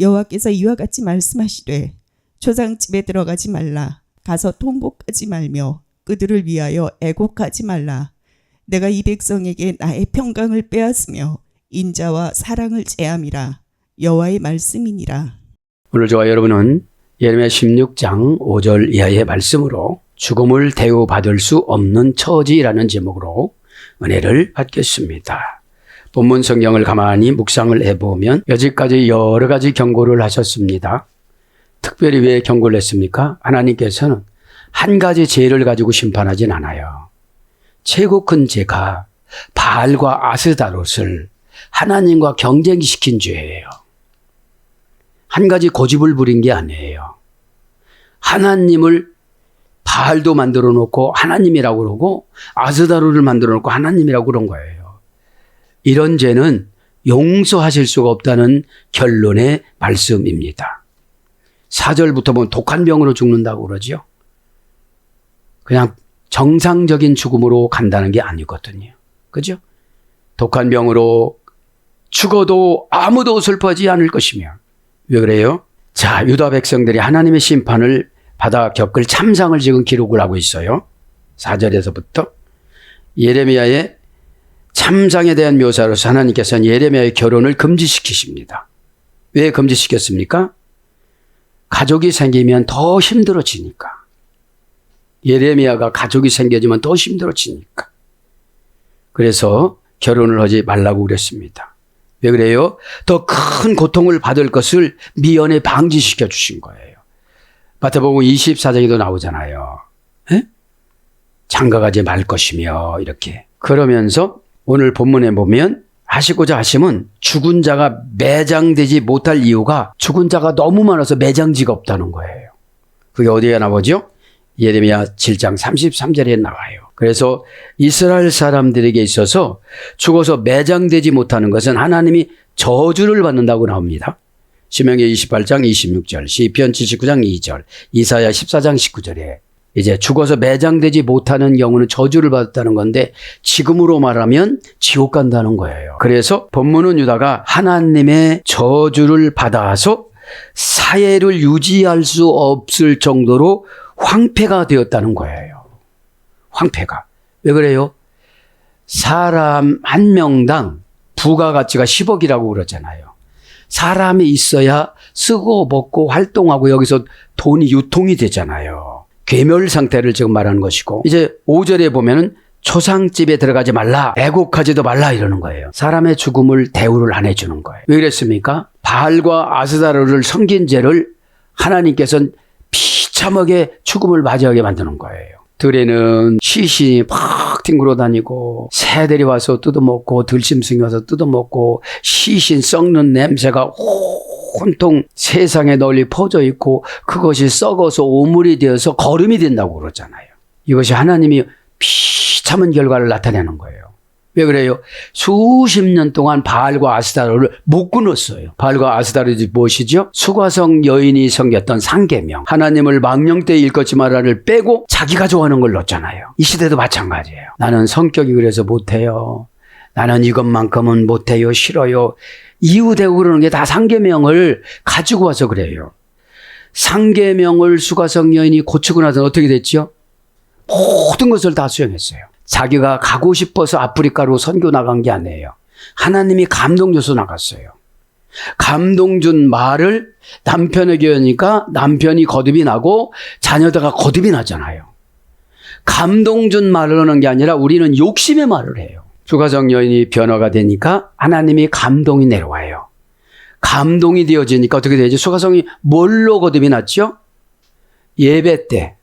여호와께서 이와 같이 말씀하시되 초상집에 들어가지 말라. 가서 통곡하지 말며 그들을 위하여 애곡하지 말라. 내가 이 백성에게 나의 평강을 빼앗으며 인자와 사랑을 제함이라. 여호와의 말씀이니라. 오늘 저와 여러분은 예레미야 16장 5절 이하의 말씀으로 죽음을 대우받을 수 없는 처지라는 제목으로 은혜를 받겠습니다. 본문 성경을 가만히 묵상을 해보면 여지까지 여러 가지 경고를 하셨습니다. 특별히 왜 경고를 했습니까? 하나님께서는 한 가지 죄를 가지고 심판하진 않아요. 최고 큰 죄가 바알과 아스다롯을 하나님과 경쟁시킨 죄예요. 한 가지 고집을 부린 게 아니에요. 하나님을 바알도 만들어 놓고 하나님이라고 그러고 아스다롯을 만들어 놓고 하나님이라고 그런 거예요. 이런 죄는 용서하실 수가 없다는 결론의 말씀입니다. 4절부터 보면 독한 병으로 죽는다고 그러죠. 그냥 정상적인 죽음으로 간다는 게 아니거든요. 그죠? 독한 병으로 죽어도 아무도 슬퍼하지 않을 것이며. 왜 그래요? 자, 유다 백성들이 하나님의 심판을 받아 겪을 참상을 지금 기록을 하고 있어요. 4절에서부터 예레미야의 참상에 대한 묘사로서 하나님께서는 예레미야의 결혼을 금지시키십니다. 왜 금지시켰습니까? 가족이 생기면 더 힘들어지니까. 예레미야가 가족이 생겨지면 더 힘들어지니까. 그래서 결혼을 하지 말라고 그랬습니다. 왜 그래요? 더 큰 고통을 받을 것을 미연에 방지시켜 주신 거예요. 마태복음 24장에도 나오잖아요. 에? 장가가지 말 것이며 이렇게. 그러면서 오늘 본문에 보면 하시고자 하심은 죽은 자가 매장되지 못할 이유가 죽은 자가 너무 많아서 매장지가 없다는 거예요. 그게 어디에 나오죠? 예레미야 7장 33절에 나와요. 그래서 이스라엘 사람들에게 있어서 죽어서 매장되지 못하는 것은 하나님이 저주를 받는다고 나옵니다. 신명기 28장 26절, 시편 79장 2절, 이사야 14장 19절에 이제 죽어서 매장되지 못하는 경우는 저주를 받았다는 건데 지금으로 말하면 지옥 간다는 거예요. 그래서 본문은 유다가 하나님의 저주를 받아서 사회를 유지할 수 없을 정도로 황폐가 되었다는 거예요. 황폐가. 왜 그래요? 사람 한 명당 부가가치가 10억이라고 그러잖아요. 사람이 있어야 쓰고 먹고 활동하고 여기서 돈이 유통이 되잖아요. 괴멸 상태를 지금 말하는 것이고 이제 5절에 보면은 초상집에 들어가지 말라, 애곡하지도 말라 이러는 거예요. 사람의 죽음을 대우를 안 해주는 거예요. 왜 그랬습니까? 바알과 아스다롯을 섬긴 죄를 하나님께서는 비참하게 죽음을 맞이하게 만드는 거예요. 들에는 시신이 팍 뒹굴어 다니고 새들이 와서 뜯어먹고 들짐승이 와서 뜯어먹고 시신 썩는 냄새가 온통 세상에 널리 퍼져 있고 그것이 썩어서 오물이 되어서 거름이 된다고 그러잖아요. 이것이 하나님이 비참한 결과를 나타내는 거예요. 왜 그래요? 수십 년 동안 바알과 아스다롯을 못 끊었어요. 바알과 아스다롯이 무엇이죠? 수가성 여인이 섬겼던 상계명, 하나님을 망령되이 일컫지 말라를 빼고 자기가 좋아하는 걸 넣었잖아요. 이 시대도 마찬가지예요. 나는 성격이 그래서 못해요. 나는 이것만큼은 못해요. 싫어요. 이유대고 그러는 게 다 상계명을 가지고 와서 그래요. 상계명을 수가성 여인이 고치고 나서 어떻게 됐죠? 모든 것을 다 수용했어요. 자기가 가고 싶어서 아프리카로 선교 나간 게 아니에요. 하나님이 감동 줘서 나갔어요. 감동 준 말을 남편에게 하니까 남편이 거듭이 나고 자녀다가 거듭이 나잖아요. 감동 준 말을 하는 게 아니라 우리는 욕심의 말을 해요. 수가성 여인이 변화가 되니까 하나님이 감동이 내려와요. 감동이 되어지니까 어떻게 되죠? 수가성이 뭘로 거듭이 났죠? 예배 때.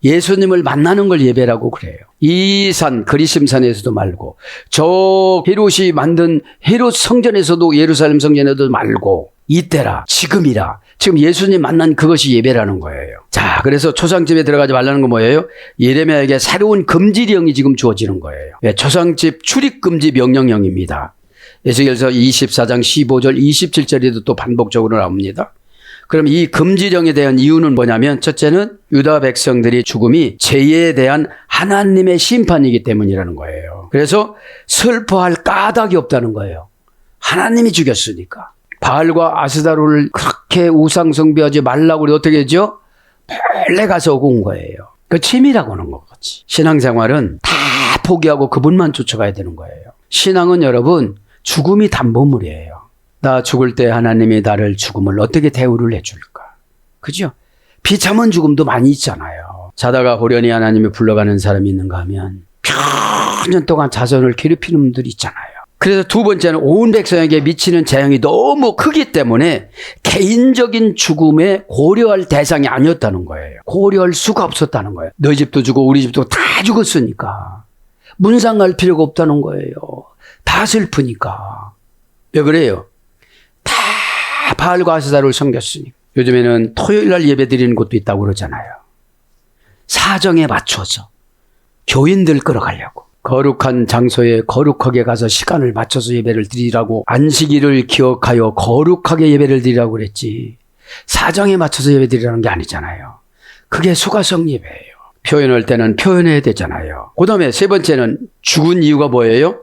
예수님을 만나는 걸 예배라고 그래요. 이 산 그리심산에서도 말고 저 헤롯이 만든 헤롯 성전에서도 예루살렘 성전에도 말고 이때라 지금이라 지금 예수님 만난 그것이 예배라는 거예요. 자, 그래서 초상집에 들어가지 말라는 건 뭐예요? 예레미야에게 새로운 금지령이 지금 주어지는 거예요. 초상집 출입 금지 명령령입니다. 에스겔서 24장 15절 27절에도 또 반복적으로 나옵니다. 그럼 이 금지령에 대한 이유는 뭐냐면 첫째는 유다 백성들이 죽음이 죄에 대한 하나님의 심판이기 때문이라는 거예요. 그래서 슬퍼할 까닭이 없다는 거예요. 하나님이 죽였으니까. 바알과 아스다롯을 그렇게 우상 숭배하지 말라고 그래 어떻게 했죠? 몰래 가서 온 거예요. 그 취미라고 하는 거지. 신앙생활은 다 포기하고 그분만 쫓아가야 되는 거예요. 신앙은 여러분 죽음이 담보물이에요. 나 죽을 때 하나님이 나를 죽음을 어떻게 대우를 해줄까? 그죠? 비참한 죽음도 많이 있잖아요. 자다가 호련히 하나님이 불러가는 사람이 있는가 하면 몇 년 동안 자손을 괴롭히는 분들이 있잖아요. 그래서 두 번째는 온 백성에게 미치는 재앙이 너무 크기 때문에 개인적인 죽음에 고려할 대상이 아니었다는 거예요. 고려할 수가 없었다는 거예요. 너희 집도 죽고 우리 집도 다 죽었으니까 문상할 필요가 없다는 거예요. 다 슬프니까. 왜 그래요? 다 바알과 아세라를 섬겼으니. 요즘에는 토요일 날 예배 드리는 곳도 있다고 그러잖아요. 사정에 맞춰서 교인들 끌어가려고. 거룩한 장소에 거룩하게 가서 시간을 맞춰서 예배를 드리라고, 안식일을 기억하여 거룩하게 예배를 드리라고 그랬지, 사정에 맞춰서 예배 드리라는 게 아니잖아요. 그게 수가성 예배예요. 표현할 때는 표현해야 되잖아요. 그 다음에 세 번째는 죽은 이유가 뭐예요?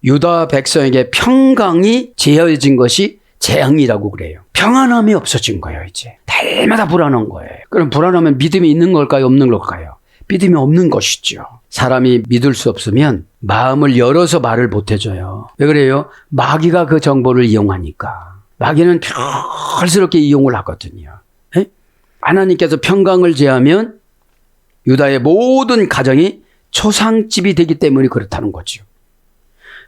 유다 백성에게 평강이 제어진 것이 재앙이라고 그래요. 평안함이 없어진 거예요. 이제 날마다 불안한 거예요. 그럼 불안하면 믿음이 있는 걸까요? 없는 걸까요? 믿음이 없는 것이죠. 사람이 믿을 수 없으면 마음을 열어서 말을 못 해줘요. 왜 그래요? 마귀가 그 정보를 이용하니까. 마귀는 털스럽게 이용을 하거든요. 에? 하나님께서 평강을 제하면 유다의 모든 가정이 초상집이 되기 때문에 그렇다는 거죠.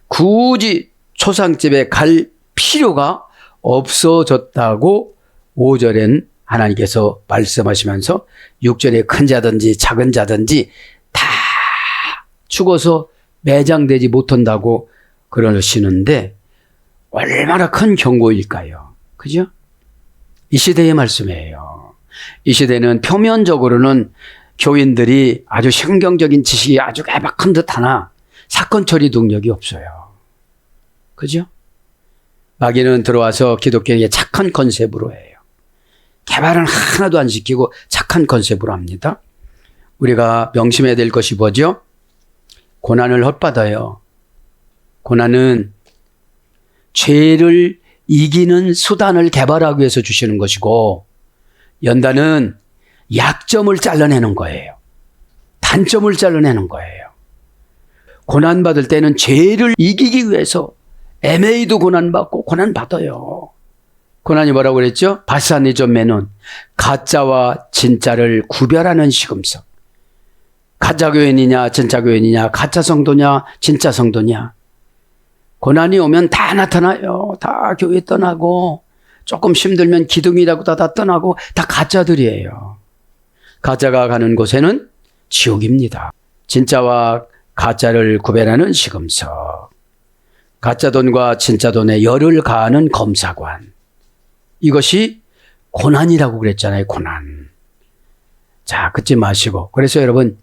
굳이 초상집에 갈 필요가 없어졌다고 5절엔 하나님께서 말씀하시면서 6절에 큰 자든지 작은 자든지 다 죽어서 매장되지 못한다고 그러시는데 얼마나 큰 경고일까요? 그죠? 이 시대의 말씀이에요. 이 시대는 표면적으로는 교인들이 아주 성경적인 지식이 아주 개박한 듯하나 사건 처리 능력이 없어요. 그죠? 마귀는 들어와서 기독교에게 착한 컨셉으로 해요. 개발은 하나도 안 시키고 착한 컨셉으로 합니다. 우리가 명심해야 될 것이 뭐죠? 고난을 헛받아요. 고난은 죄를 이기는 수단을 개발하기 위해서 주시는 것이고, 연단은 약점을 잘라내는 거예요. 단점을 잘라내는 거예요. 고난받을 때는 죄를 이기기 위해서 애매히도 고난받고 고난받아요. 고난이 뭐라고 그랬죠? 바사니존메논, 가짜와 진짜를 구별하는 시금석. 가짜 교인이냐 진짜 교인이냐, 가짜 성도냐 진짜 성도냐. 고난이 오면 다 나타나요. 다 교회 떠나고, 조금 힘들면 기둥이라고 다 떠나고, 다 가짜들이에요. 가짜가 가는 곳에는 지옥입니다. 진짜와 가짜를 구별하는 시금석. 가짜 돈과 진짜 돈에 열을 가하는 검사관. 이것이 고난이라고 그랬잖아요. 고난. 자, 긋지 마시고. 그래서 여러분,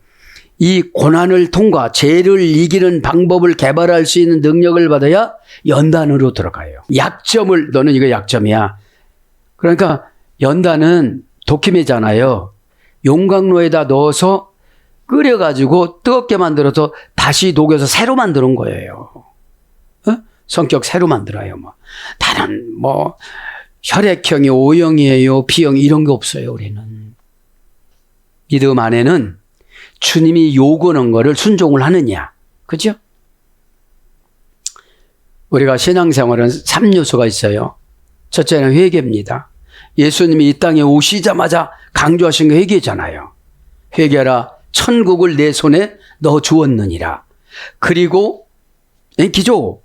이 고난을 통과, 죄를 이기는 방법을 개발할 수 있는 능력을 받아야 연단으로 들어가요. 약점을, 너는 이거 약점이야. 그러니까 연단은 도키매잖아요. 용광로에다 넣어서 끓여가지고 뜨겁게 만들어서 다시 녹여서 새로 만드는 거예요. 어? 성격 새로 만들어요. 다른 혈액형이 O형이에요, B형 이런 게 없어요. 우리는 믿음 안에는 주님이 요구하는 거를 순종을 하느냐, 그죠? 우리가 신앙생활은 3요소가 있어요. 첫째는 회개입니다. 예수님이 이 땅에 오시자마자 강조하신 게 회개잖아요. 회개하라, 천국을 내 손에 넣어 주었느니라. 그리고 엔키조,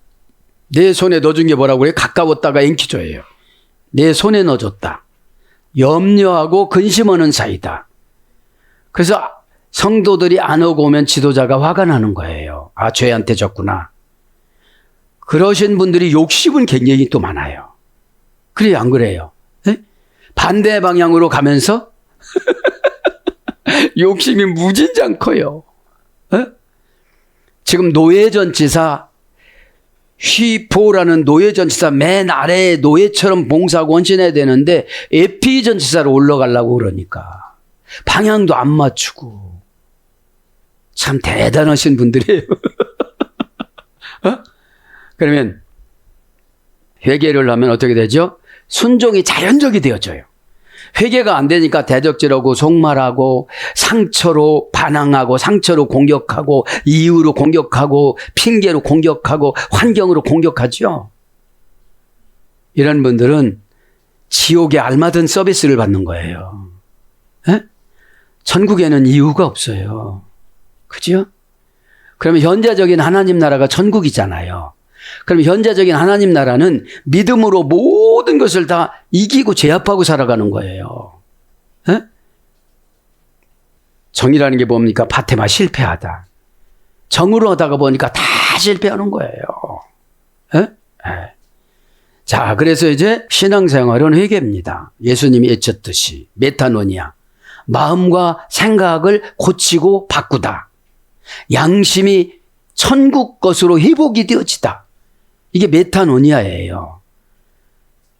내 손에 넣어준 게 뭐라고 그래요? 가까웠다가 엔키조예요. 내 손에 넣어줬다. 염려하고 근심하는 사이다. 그래서 성도들이 안 오고 오면 지도자가 화가 나는 거예요. 아, 죄한테 졌구나. 그러신 분들이 욕심은 굉장히 또 많아요. 그래요, 안 그래요? 네? 반대 방향으로 가면서 욕심이 무진장 커요. 네? 지금 노예전치사, 휘포라는 노예전치사 맨 아래에 노예처럼 봉사하고 헌신해야 되는데 에피전치사로 올라가려고 그러니까 방향도 안 맞추고. 참 대단하신 분들이에요. 어? 그러면 회개를 하면 어떻게 되죠? 순종이 자연적이 되어져요. 회개가 안 되니까 대적질하고 속말하고 상처로 반항하고 상처로 공격하고 이유로 공격하고 핑계로 공격하고 환경으로 공격하죠. 이런 분들은 지옥에 알맞은 서비스를 받는 거예요. 에? 천국에는 이유가 없어요. 그죠? 그러면 현재적인 하나님 나라가 천국이잖아요. 그럼 현재적인 하나님 나라는 믿음으로 모든 것을 다 이기고 제압하고 살아가는 거예요. 에? 정이라는 게 뭡니까? 파테마 실패하다. 정으로 하다가 보니까 다 실패하는 거예요. 에? 에. 자, 그래서 이제 신앙생활은 회개입니다. 예수님이 외쳤듯이 메타노니아. 마음과 생각을 고치고 바꾸다. 양심이 천국 것으로 회복이 되어지다. 이게 메타노니아예요.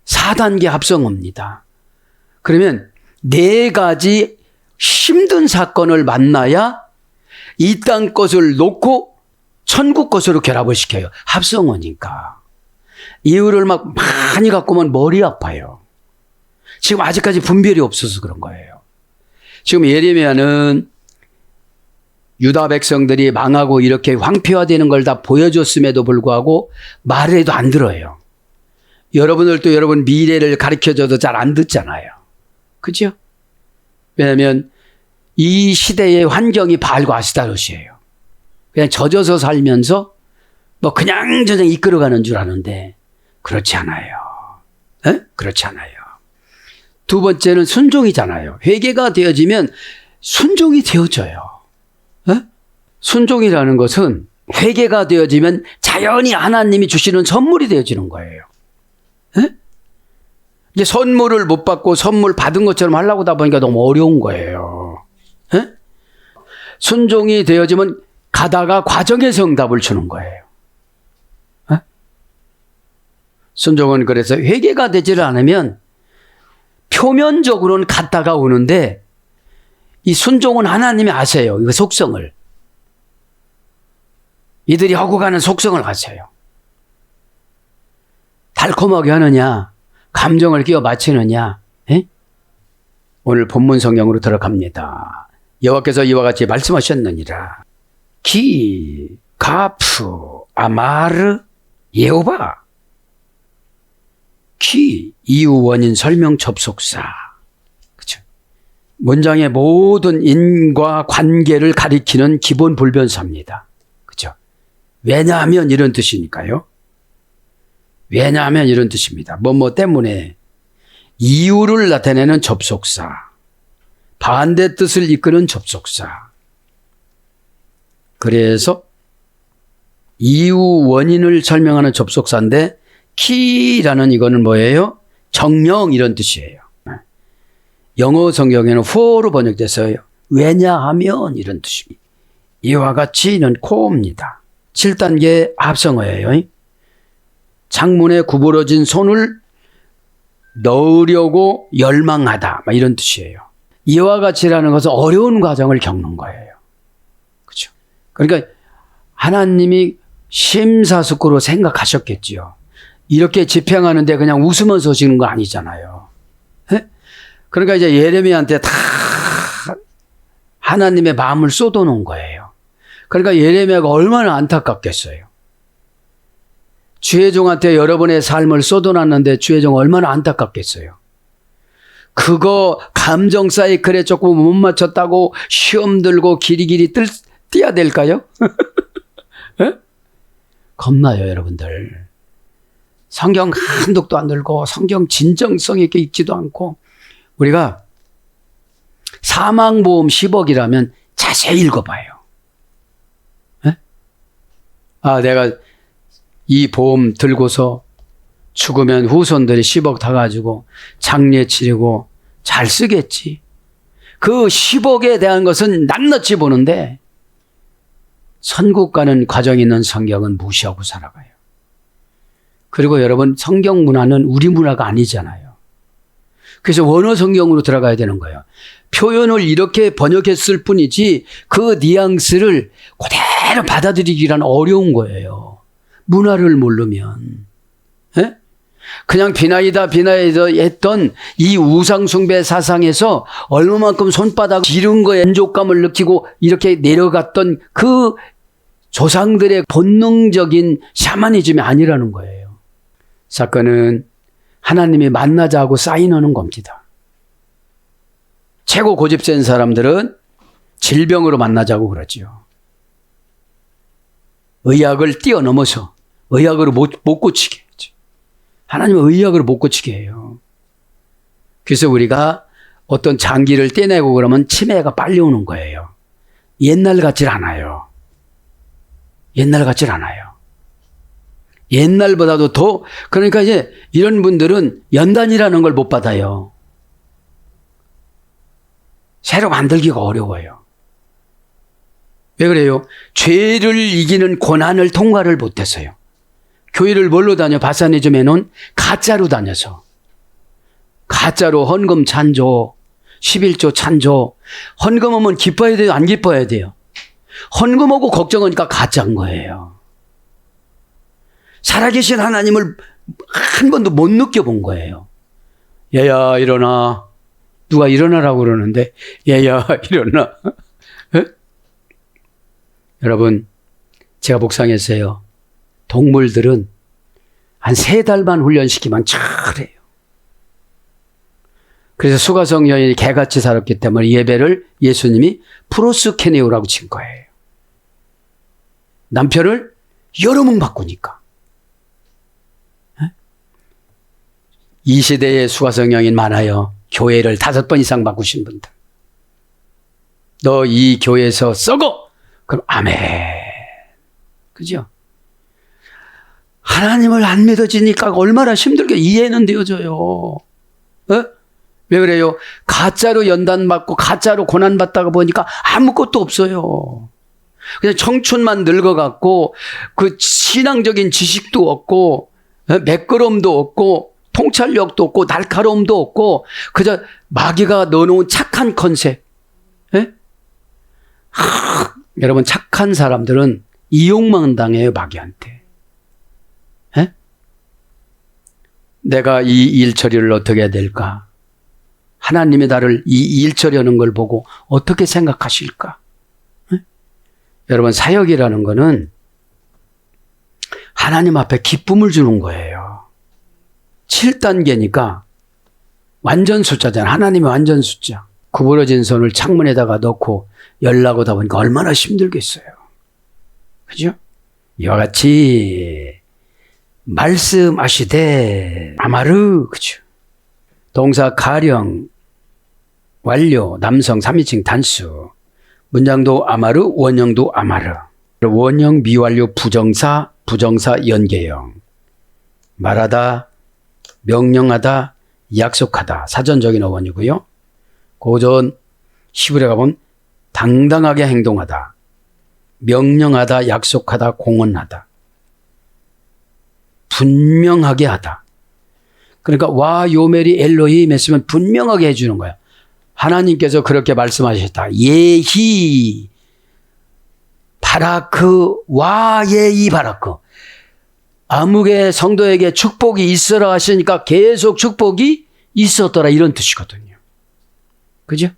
4단계 합성어입니다. 그러면 4가지 힘든 사건을 만나야 이 땅 것을 놓고 천국 것으로 결합을 시켜요. 합성어니까. 이유를 막 많이 갖고 오면 머리 아파요. 지금 아직까지 분별이 없어서 그런 거예요. 지금 예레미야는 유다 백성들이 망하고 이렇게 황폐화되는 걸 다 보여줬음에도 불구하고 말해도 안 들어요. 여러분들도 여러분 미래를 가르쳐줘도 잘 안 듣잖아요. 그죠? 왜냐하면 이 시대의 환경이 바알과 아스타롯이에요. 그냥 젖어서 살면서 뭐 그냥 이끌어가는 줄 아는데 그렇지 않아요. 에? 그렇지 않아요. 두 번째는 순종이잖아요. 회개가 되어지면 순종이 되어져요. 에? 순종이라는 것은 회개가 되어지면 자연히 하나님이 주시는 선물이 되어지는 거예요. 에? 이제 선물을 못 받고 선물 받은 것처럼 하려고 하다 보니까 너무 어려운 거예요. 에? 순종이 되어지면 가다가 과정에서 응답을 주는 거예요. 에? 순종은 그래서 회개가 되지를 않으면 표면적으로는 갔다가 오는데 이 순종은 하나님이 아세요. 이 속성을. 이들이 하고 가는 속성을 아세요. 달콤하게 하느냐, 감정을 끼워 맞추느냐. 에? 오늘 본문 성경으로 들어갑니다. 여호와께서 이와 같이 말씀하셨느니라. 기, 가프, 아마르, 예호바. 기, 이유, 원인, 설명, 접속사. 그렇죠? 문장의 모든 인과 관계를 가리키는 기본 불변사입니다. 그렇죠? 왜냐하면 이런 뜻이니까요. 왜냐하면 이런 뜻입니다. 뭐뭐 때문에 이유를 나타내는 접속사. 반대 뜻을 이끄는 접속사. 그래서 이유, 원인을 설명하는 접속사인데 키라는 이거는 뭐예요? 정령 이런 뜻이에요. 영어 성경에는 for로 번역돼서요. 왜냐하면 이런 뜻입니다. 이와 같이는 코어입니다. 7단계 합성어예요. 창문에 구부러진 손을 넣으려고 열망하다 이런 뜻이에요. 이와 같이라는 것은 어려운 과정을 겪는 거예요. 그렇죠? 그러니까 하나님이 심사숙고로 생각하셨겠지요. 이렇게 집행하는데 그냥 웃으면서 하시는 거 아니잖아요. 에? 그러니까 이제 예레미야한테 다 하나님의 마음을 쏟아놓은 거예요. 그러니까 예레미야가 얼마나 안타깝겠어요. 주의 종한테 여러분의 삶을 쏟아놨는데 주의 종 얼마나 안타깝겠어요. 그거 감정 사이클에 조금 못 맞췄다고 시험 들고 길이길이 뛰어야 될까요? 겁나요, 여러분들. 성경 한 독도 안 들고 성경 진정성 있게 읽지도 않고 우리가 사망보험 10억이라면 자세히 읽어봐요. 에? 아, 내가 이 보험 들고서 죽으면 후손들이 10억 다 가지고 장례 치르고 잘 쓰겠지. 그 10억에 대한 것은 낱낱이 보는데 천국 가는 과정이 있는 성경은 무시하고 살아가요. 그리고 여러분 성경 문화는 우리 문화가 아니잖아요. 그래서 원어 성경으로 들어가야 되는 거예요. 표현을 이렇게 번역했을 뿐이지 그 뉘앙스를 그대로 받아들이기란 어려운 거예요. 문화를 모르면. 에? 그냥 비나이다 했던 이 우상숭배 사상에서 얼마만큼 손바닥 지른 거에 만족감을 느끼고 이렇게 내려갔던 그 조상들의 본능적인 샤머니즘이 아니라는 거예요. 사건은 하나님이 만나자고 사인하는 겁니다. 최고 고집센 사람들은 질병으로 만나자고 그러지요. 의학을 뛰어넘어서 의학으로 못 고치게 해야지. 하나님은 의학으로 못 고치게 해요. 그래서 우리가 어떤 장기를 떼내고 그러면 치매가 빨리 오는 거예요. 옛날 같질 않아요. 옛날 같질 않아요. 옛날보다도 더, 그러니까 이제 이런 분들은 연단이라는 걸 못 받아요. 새로 만들기가 어려워요. 왜 그래요? 죄를 이기는 고난을 통과를 못해서요. 교회를 뭘로 다녀? 바사니즘에는 가짜로 다녀서. 가짜로 헌금 찬조, 11조 찬조. 헌금하면 기뻐야 돼요? 안 기뻐야 돼요? 헌금하고 걱정하니까 가짜인 거예요. 살아계신 하나님을 한 번도 못 느껴본 거예요. 얘야 일어나. 누가 일어나라고 그러는데 얘야 일어나. 여러분, 제가 묵상했어요. 동물들은 한 3달만 훈련시키면 잘해요. 그래서 수가성 여인이 개같이 살았기 때문에 예배를 예수님이 프로스케네오라고 친 거예요. 남편을 여러 명 바꾸니까. 이 시대에 수가성 여인 많아요. 교회를 5번 이상 바꾸신 분들. 너 이 교회에서 썩어! 그럼 아멘. 그죠? 하나님을 안 믿어지니까 얼마나 힘들게 이해는 되어져요. 왜 그래요? 가짜로 연단받고 가짜로 고난받다가 보니까 아무것도 없어요. 그냥 청춘만 늙어갖고 그 신앙적인 지식도 없고 매끄러움도 없고 통찰력도 없고 날카로움도 없고 그저 마귀가 넣어놓은 착한 컨셉. 여러분 착한 사람들은 이용만 당해요. 마귀한테. 내가 이 일 처리를 어떻게 해야 될까? 하나님이 나를 이 일 처리하는 걸 보고 어떻게 생각하실까? 여러분 사역이라는 거는 하나님 앞에 기쁨을 주는 거예요. 7단계니까 완전 숫자잖아. 하나님이 완전 숫자. 구부러진 손을 창문에다가 넣고 연락 오다 보니까 얼마나 힘들겠어요. 그죠? 이와 같이 말씀하시되 아마르. 그죠? 동사 가령, 완료, 남성 3인칭 단수. 문장도 아마르, 원형도 아마르. 원형 미완료 부정사, 부정사 연계형. 말하다, 명령하다, 약속하다. 사전적인 어원이고요. 고전 히브리에 가보면 당당하게 행동하다, 명령하다, 약속하다, 공언하다, 분명하게 하다. 그러니까 와 요메리 엘로힘 했으면 분명하게 해주는 거야. 하나님께서 그렇게 말씀하셨다. 예히 바라크 와 예히 바라크. 아무개 성도에게 축복이 있으라 하시니까 계속 축복이 있었더라 이런 뜻이거든요. 그죠?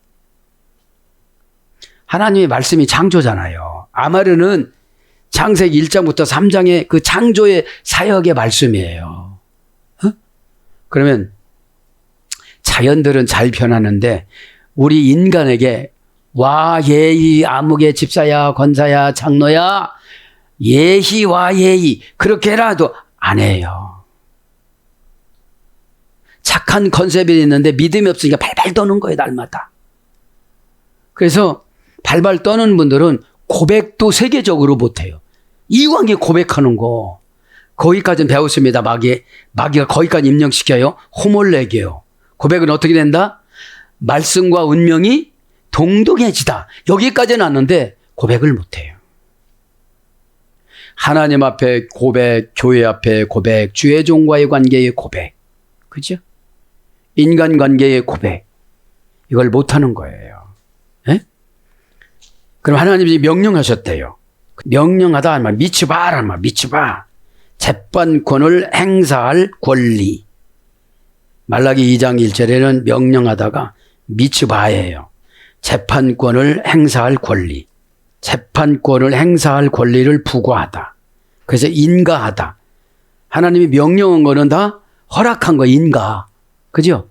하나님의 말씀이 창조잖아요. 아마르는 창세기 1장부터 3장의 그 창조의 사역의 말씀이에요. 그러면 자연들은 잘 변하는데 우리 인간에게 와 예히 아무개 집사야 권사야 장로야 예히 와 예히 그렇게 해라도 안 해요. 착한 컨셉이 있는데 믿음이 없으니까 발발 떠는 거예요. 날마다. 그래서 발발 떠는 분들은 고백도 세계적으로 못해요. 이왕에 고백하는 거 거기까지는 배웠습니다. 마귀가 거기까지 입력시켜요. 호몰레기요. 고백은 어떻게 된다? 말씀과 운명이 동등해지다. 여기까지는 왔는데 고백을 못해요. 하나님 앞에 고백, 교회 앞에 고백, 주의 종과의 관계의 고백. 그죠? 인간관계의 고백. 이걸 못하는 거예요. 에? 그럼 하나님이 명령하셨대요. 명령하다 하면 미치봐라, 미치봐. 재판권을 행사할 권리. 말라기 2장 1절에는 명령하다가 미츠바예요. 재판권을 행사할 권리. 재판권을 행사할 권리를 부과하다. 그래서 인가하다. 하나님이 명령한 거는 다 허락한 거 인가. 그죠?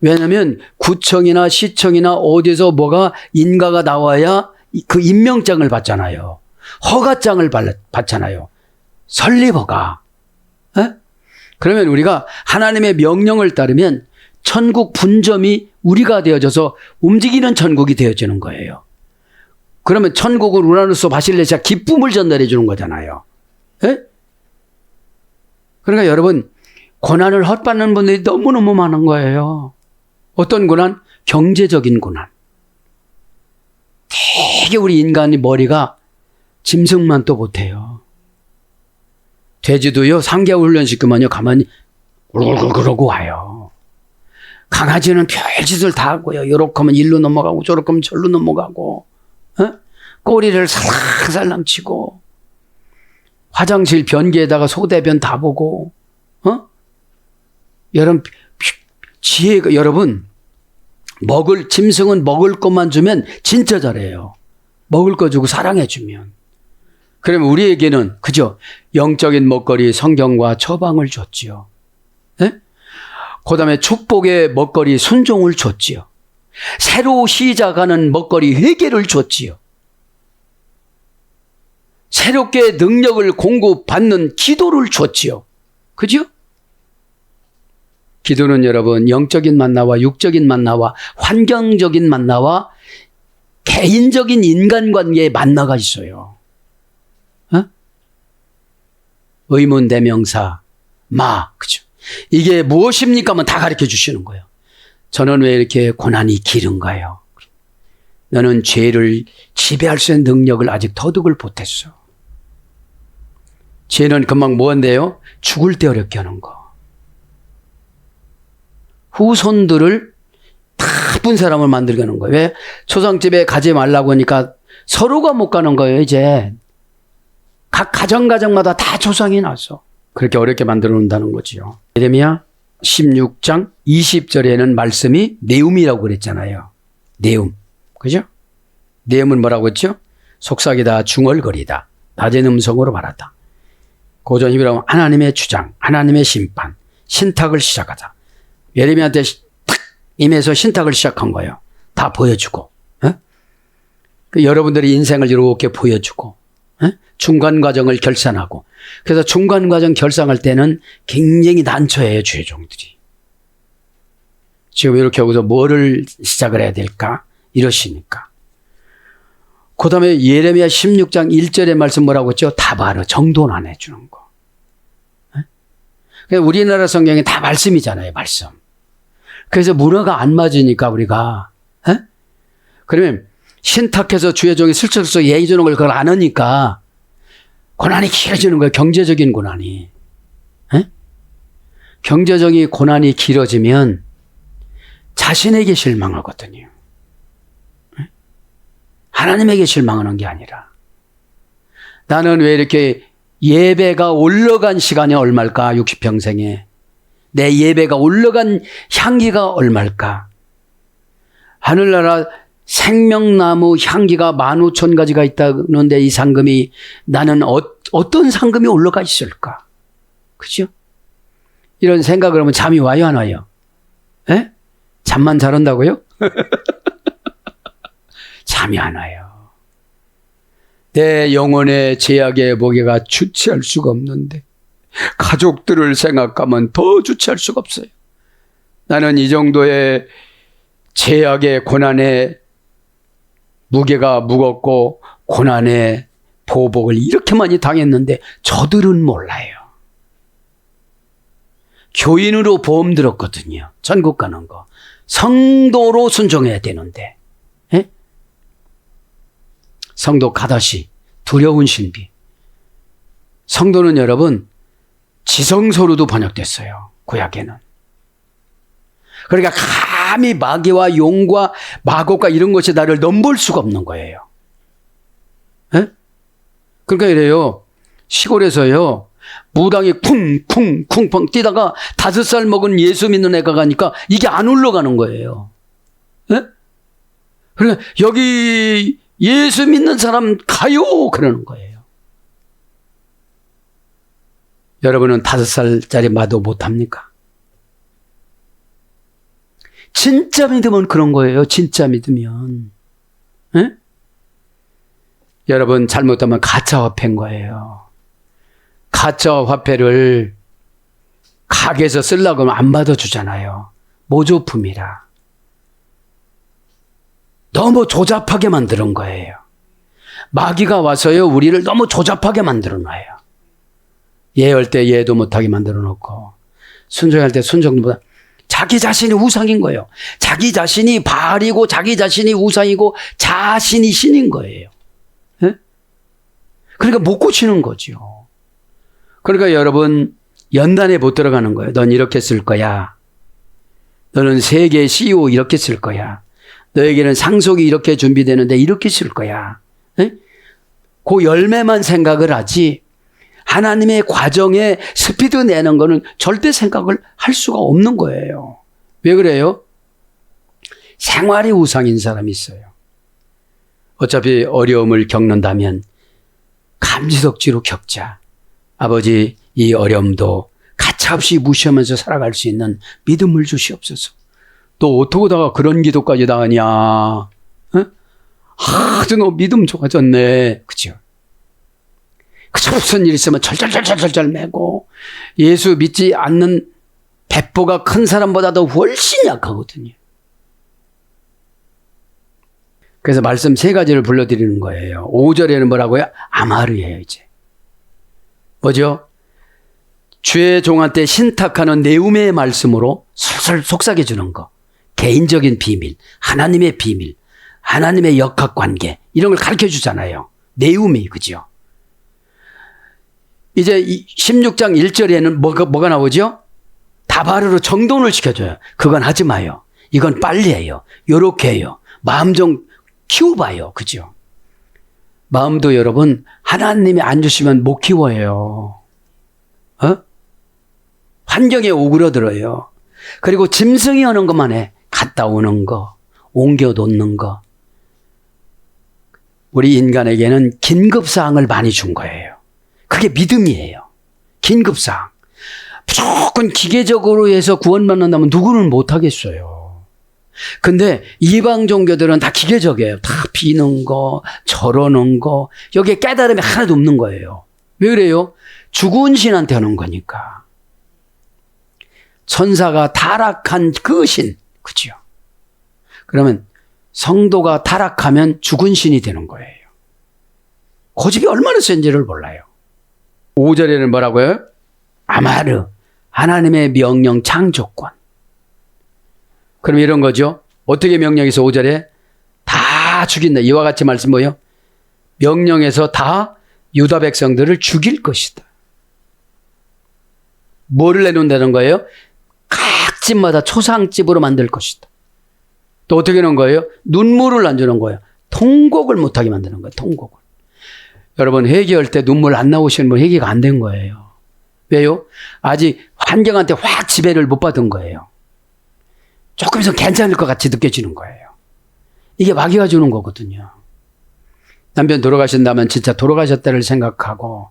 왜냐하면 구청이나 시청이나 어디서 뭐가 인가가 나와야 그 임명장을 받잖아요. 허가장을 받잖아요. 설립허가. 에? 그러면 우리가 하나님의 명령을 따르면 천국 분점이 우리가 되어져서 움직이는 천국이 되어지는 거예요. 그러면 천국은 우라누스 바실레시아 기쁨을 전달해 주는 거잖아요. 에? 그러니까 여러분 고난을 헛받는 분들이 너무너무 많은 거예요. 어떤 고난? 경제적인 고난. 되게 우리 인간의 머리가 짐승만 또 못해요. 돼지도요 3개월 훈련시키면요 가만히 울글글 그러고 와요. 강아지는 별짓을 다 하고요. 요렇게 하면 일로 넘어가고 저렇게 하면 절로 넘어가고 꼬리를 살랑살랑 치고 화장실 변기에다가 소대변 다 보고 여러분 지혜가 여러분 짐승은 먹을 것만 주면 진짜 잘해요. 먹을 거 주고 사랑해 주면. 그러면 우리에게는 그죠? 영적인 먹거리 성경과 처방을 줬지요. 네? 그다음에 축복의 먹거리 순종을 줬지요. 새로 시작하는 먹거리 회개를 줬지요. 새롭게 능력을 공급받는 기도를 줬지요. 그죠? 기도는 여러분 영적인 만나와 육적인 만나와 환경적인 만나와 개인적인 인간관계의 만나가 있어요. 의문 대명사 그죠? 이게 무엇입니까? 하면 다 가르쳐 주시는 거예요. 저는 왜 이렇게 고난이 길은가요? 너는 죄를 지배할 수 있는 능력을 아직 터득을 못했어. 죄는 금방 뭔데요? 죽을 때 어렵게 하는 거. 후손들을 나쁜 사람을 만들게 하는 거예요. 왜? 초상집에 가지 말라고 하니까 서로가 못 가는 거예요, 이제. 각 가정마다 다 조상이 나서. 그렇게 어렵게 만들어 놓는다는 거지요. 예레미야 16장 20절에는 말씀이 네움이라고 그랬잖아요. 네움. 그죠? 네움은 뭐라고 했죠? 속삭이다, 중얼거리다, 낮은 음성으로 말하다. 고전 히브리어로 하나님의 주장, 하나님의 심판, 신탁을 시작하다. 예레미야한테 탁 임해서 신탁을 시작한 거예요. 다 보여주고. 여러분들의 인생을 이렇게 보여주고 중간 과정을 결산하고. 그래서 중간 과정 결산할 때는 굉장히 난처해요, 주의 종들이. 지금 이렇게 여기서 뭐를 시작을 해야 될까? 이러시니까. 그 다음에 예레미야 16장 1절의 말씀 뭐라고 했죠? 다바르, 정돈안 해주는 거. 우리나라 성경에 다 말씀이잖아요, 말씀. 그래서 문화가 안 맞으니까 우리가. 그러면 신탁해서 주의 종이 슬쩍슬쩍 얘기 주는 걸 그걸 안 하니까 고난이 길어지는 거예요. 경제적인 고난이. 경제적인 고난이 길어지면 자신에게 실망하거든요. 하나님에게 실망하는 게 아니라. 나는 왜 이렇게 예배가 올라간 시간이 얼마일까? 60평생에. 내 예배가 올라간 향기가 얼마일까? 하늘나라 생명나무 향기가 15,000가지가 있다는데 이 상금이 나는 어떤 상금이 올라가 있을까? 그죠? 이런 생각을 하면 잠이 와요, 안 와요? 에? 잠만 잘 온다고요? 잠이 안 와요. 내 영혼의 제약의 무게가 주체할 수가 없는데 가족들을 생각하면 더 주체할 수가 없어요. 나는 이 정도의 제약의 고난의 무게가 무겁고 고난의 보복을 이렇게 많이 당했는데 저들은 몰라요. 교인으로 보험 들었거든요. 천국 가는 거. 성도로 순종해야 되는데. 에? 성도 가다시 두려운 신비. 성도는 여러분 지성소로도 번역됐어요. 구약에는. 그러니까 감히 마귀와 용과 마곡과 이런 것이 나를 넘볼 수가 없는 거예요. 에? 그러니까 이래요. 시골에서요. 무당이 쿵쿵쿵쿵 뛰다가 5살 먹은 예수 믿는 애가 가니까 이게 안 올라가는 거예요. 예? 그러니까 여기 예수 믿는 사람 가요 그러는 거예요. 여러분은 5살짜리 마도 못합니까? 진짜 믿으면 그런 거예요. 진짜 믿으면. 에? 여러분 잘못하면 가짜 화폐인 거예요. 가짜 화폐를 가게에서 쓰려고 하면 안 받아주잖아요. 모조품이라. 너무 조잡하게 만드는 거예요. 마귀가 와서요 우리를 너무 조잡하게 만들어 놔요. 예할 때 예도 못하게 만들어 놓고 순종할 때 순종도 못하게. 자기 자신이 우상인 거예요. 자기 자신이 바알이고 자기 자신이 우상이고 자신이 신인 거예요. 네? 그러니까 못 고치는 거죠. 그러니까 여러분 연단에 못 들어가는 거예요. 넌 이렇게 쓸 거야. 너는 세계 CEO 이렇게 쓸 거야. 너에게는 상속이 이렇게 준비되는데 이렇게 쓸 거야. 네? 그 열매만 생각을 하지 하나님의 과정에 스피드 내는 거는 절대 생각을 할 수가 없는 거예요. 왜 그래요? 생활이 우상인 사람이 있어요. 어차피 어려움을 겪는다면 감지덕지로 겪자. 아버지 이 어려움도 가차없이 무시하면서 살아갈 수 있는 믿음을 주시옵소서. 또 어떡하다가 그런 기도까지 나가냐. 어? 아주 너 믿음 좋아졌네. 그죠? 그저 무슨 일 있으면 절절절절절 매고 예수 믿지 않는 배포가 큰 사람보다도 훨씬 약하거든요. 그래서 말씀 3가지를 불러드리는 거예요. 5절에는 뭐라고요? 아마르예요. 이제 뭐죠? 주의 종한테 신탁하는 내음의 말씀으로 솔솔 속삭여 주는 거. 개인적인 비밀, 하나님의 비밀, 하나님의 역학관계 이런 걸 가르쳐 주잖아요. 내음이 그죠? 이제 16장 1절에는 뭐가 나오죠? 다바르로 정돈을 시켜줘요. 그건 하지 마요. 이건 빨리 해요. 요렇게 해요. 마음 좀 키워봐요. 그죠? 마음도 여러분 하나님이 안 주시면 못 키워요. 어? 환경에 오그러들어요. 그리고 짐승이 하는 것만 해. 갔다 오는 거, 옮겨 놓는 거. 우리 인간에게는 긴급사항을 많이 준 거예요. 그게 믿음이에요. 긴급사항. 무조건 기계적으로 해서 구원받는다면 누구는 못하겠어요. 근데 이방 종교들은 다 기계적이에요. 다 비는 거, 저러는 거. 여기에 깨달음이 하나도 없는 거예요. 왜 그래요? 죽은 신한테 하는 거니까. 천사가 타락한 그 신. 그죠? 그러면 성도가 타락하면 죽은 신이 되는 거예요. 고집이 얼마나 센지를 몰라요. 5절에는 뭐라고요? 아마르, 하나님의 명령 창조권. 그럼 이런 거죠. 어떻게 명령해서 5절에 다 죽인다. 이와 같이 말씀 뭐예요? 명령해서 다 유다 백성들을 죽일 것이다. 뭐를 내놓는다는 거예요? 각 집마다 초상집으로 만들 것이다. 또 어떻게 하는 거예요? 눈물을 안 주는 거예요. 통곡을 못하게 만드는 거예요. 통곡을. 여러분 회개할 때 눈물 안 나오시는 분 회개가 안 된 거예요. 왜요? 아직 환경한테 확 지배를 못 받은 거예요. 조금 있으면 괜찮을 것 같이 느껴지는 거예요. 이게 마귀가 주는 거거든요. 남편 돌아가신다면 진짜 돌아가셨다를 생각하고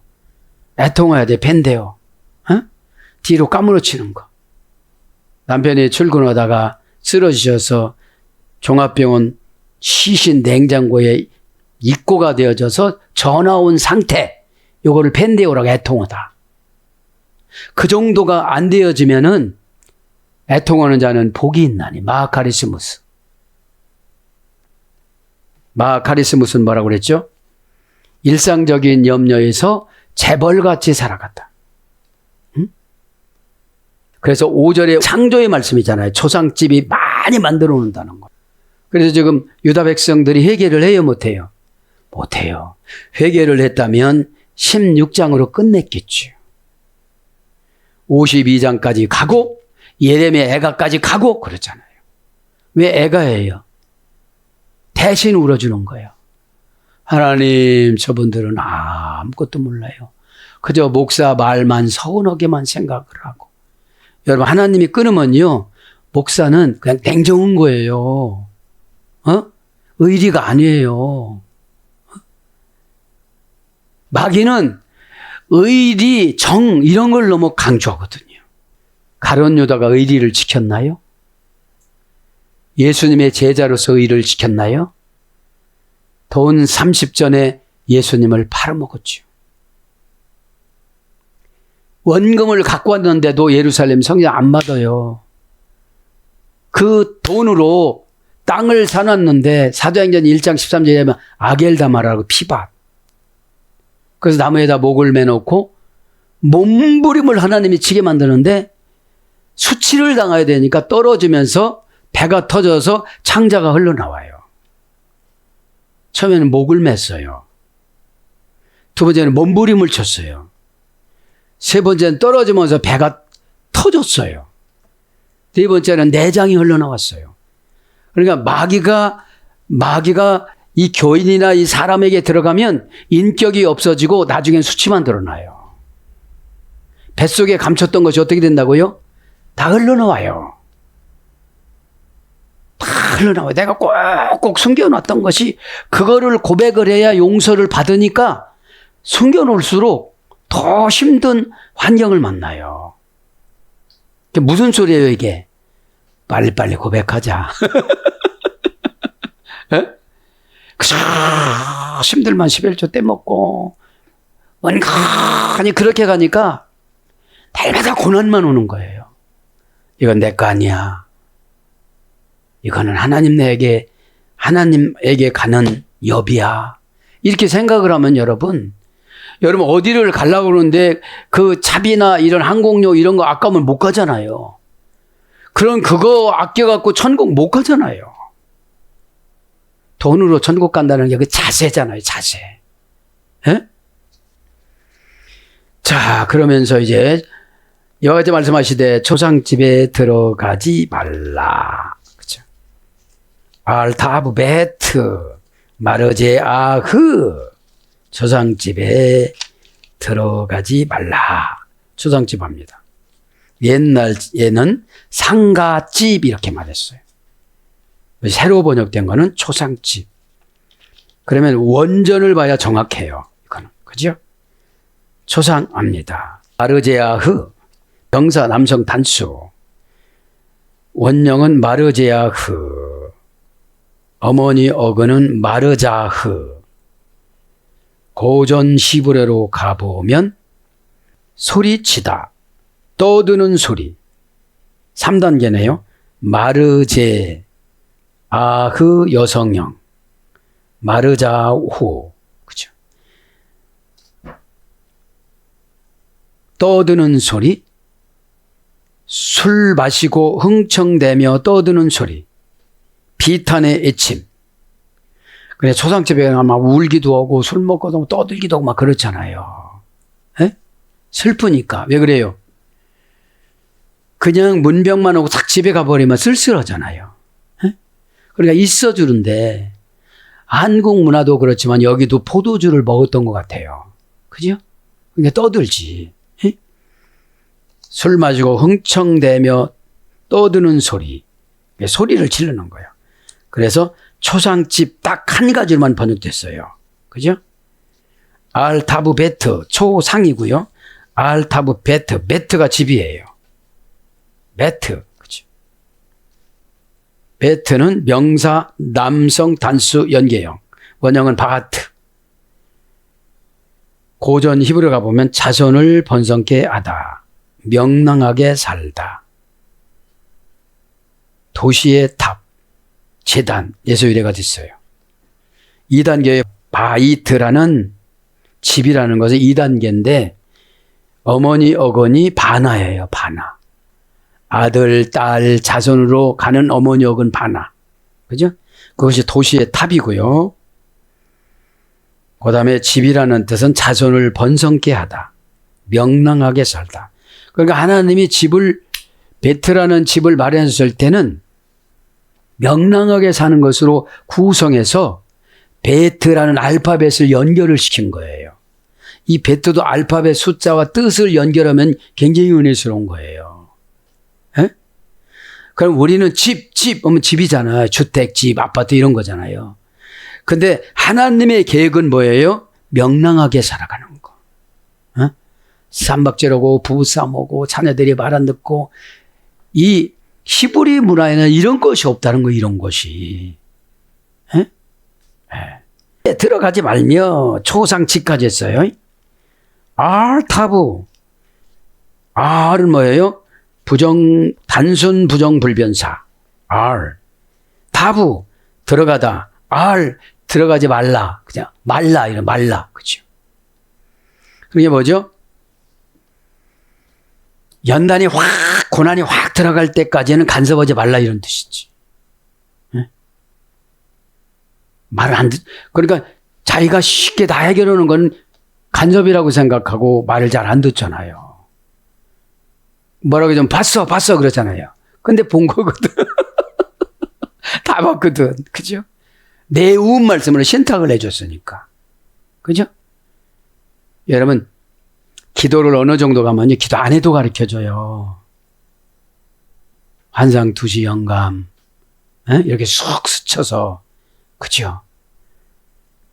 애통해야 돼. 밴데요. 어? 뒤로 까무러치는 거. 남편이 출근하다가 쓰러지셔서 종합병원 시신 냉장고에 입고가 되어져서 전화 온 상태. 요거를 밴데오라고 애통하다. 그 정도가 안 되어지면은 애통하는 자는 복이 있나니. 마카리스무스. 마카리스무스는 뭐라고 그랬죠? 일상적인 염려에서 재벌같이 살아갔다. 응? 그래서 5절에 창조의 말씀이잖아요. 초상집이 많이 만들어 놓는다는 거. 그래서 지금 유다 백성들이 회개를 해요, 못해요? 못해요. 회개를 했다면 16장으로 끝냈겠죠. 52장까지 가고 예레미야 애가까지 가고 그러잖아요. 왜 애가예요? 대신 울어주는 거예요. 하나님, 저분들은 아무것도 몰라요. 그저 목사 말만 서운하게만 생각을 하고. 여러분, 하나님이 끊으면요, 목사는 그냥 냉정한 거예요. 의리가 아니에요. 마귀는 의리, 정 이런 걸 너무 강조하거든요. 가룟 유다가 의리를 지켰나요? 예수님의 제자로서 의리를 지켰나요? 돈 30전에 예수님을 팔아먹었죠. 원금을 갖고 왔는데도 예루살렘 성전 안 받아요. 그 돈으로 땅을 사놨는데 사도행전 1장 13절에 보면 아겔다마라고 피밭. 그래서 나무에다 목을 매놓고 몸부림을 하나님이 치게 만드는데 수치를 당해야 되니까 떨어지면서 배가 터져서 창자가 흘러나와요. 처음에는 목을 맸어요. 두 번째는 몸부림을 쳤어요. 세 번째는 떨어지면서 배가 터졌어요. 네 번째는 내장이 흘러나왔어요. 그러니까 마귀가 이 교인이나 이 사람에게 들어가면 인격이 없어지고 나중엔 수치만 드러나요. 뱃속에 감췄던 것이 어떻게 된다고요? 다 흘러나와요. 다 흘러나와요. 내가 꼭꼭 숨겨놨던 것이 그거를 고백을 해야 용서를 받으니까 숨겨놓을수록 더 힘든 환경을 만나요. 이게 무슨 소리예요, 이게? 빨리빨리 고백하자. 그저 힘들만 11조 떼먹고 원간히 그렇게 가니까 날마다 고난만 오는 거예요. 이건 내 거 아니야. 이거는 하나님에게 가는 여비야. 이렇게 생각을 하면 여러분 어디를 가려고 그러는데 그 차비나 이런 항공료 이런 거 아까우면 못 가잖아요. 그럼 그거 아껴갖고 천국 못 가잖아요. 돈으로 천국 간다는 게 그 자세잖아요, 자세. 에? 자, 그러면서 이제 여러 가지 말씀하시되 초상집에 들어가지 말라. 그죠? 알타브 베트 마르제아흐 초상집에 들어가지 말라. 초상집 합니다. 옛날에는 상가집 이렇게 말했어요. 새로 번역된 거는 초상집. 그러면 원전을 봐야 정확해요. 이거는. 그죠? 초상합니다. 마르제아흐. 명사 남성 단수. 원형은 마르제아흐. 어머니 어근은 마르자흐. 고전 시브레로 가보면 소리치다. 떠드는 소리. 3단계네요. 마르제 아흐 여성형. 마르자후. 그죠? 떠드는 소리. 술 마시고 흥청대며 떠드는 소리. 비탄의 애침. 그래, 초상집에 막 울기도 하고 술 먹고도 떠들기도 하고 막 그렇잖아요. 에? 슬프니까. 왜 그래요? 그냥 문병만 오고 딱 집에 가버리면 쓸쓸하잖아요. 에? 그러니까 있어주는데 한국 문화도 그렇지만 여기도 포도주를 먹었던 것 같아요. 그죠? 그러니까 떠들지. 에? 술 마시고 흥청대며 떠드는 소리. 소리를 지르는 거예요. 그래서 초상집 딱 한 가지로만 번역됐어요. 그죠? 알타브 베트, 초상이고요. 알타브 베트, 베트가 집이에요. 베트, 그죠? 베트는 명사 남성 단수 연계형. 원형은 바하트. 고전 히브리어 가보면 자손을 번성케 하다. 명랑하게 살다. 도시의 탑, 제단, 예수이래가 됐어요. 2단계의 바이트라는 집이라는 것은 2단계인데 어머니 어건이 바나예요. 바나. 아들, 딸, 자손으로 가는 어머니 어건 바나. 그죠? 그것이 도시의 탑이고요. 그 다음에 집이라는 뜻은 자손을 번성케 하다. 명랑하게 살다. 그러니까 하나님이 베트라는 집을 마련했을 때는 명랑하게 사는 것으로 구성해서 베트라는 알파벳을 연결을 시킨 거예요. 이 베트도 알파벳 숫자와 뜻을 연결하면 굉장히 은혜스러운 거예요. 에? 그럼 우리는 집 하면 집이잖아요. 주택, 집, 아파트 이런 거잖아요. 근데 하나님의 계획은 뭐예요? 명랑하게 살아가는 거. 어? 쌈박질하고 부부싸움하고 자녀들이 말 안 듣고, 이 히브리 문화에는 이런 것이 없다는 거, 이런 것이. 에? 에. 들어가지 말며 초상치까지 했어요. 타부. R은 뭐예요? 단순 부정 불변사. R. 타부. 들어가다. R. 들어가지 말라. 그냥 말라. 이런 말라. 그죠? 그게 뭐죠? 연단이 고난이 확 들어갈 때까지는 간섭하지 말라. 이런 뜻이지. 네? 말을 안 듣, 그러니까 자기가 쉽게 다 해결하는 건 간섭이라고 생각하고 말을 잘 안 듣잖아요. 뭐라고 좀 봤어 그러잖아요. 근데 본 거거든. 다 봤거든. 그죠? 매운 말씀으로 신탁을 해줬으니까. 그죠? 여러분, 기도를 어느 정도 가면요, 기도 안 해도 가르쳐줘요. 환상 투시 영감, 이렇게 쏙 스쳐서. 그죠?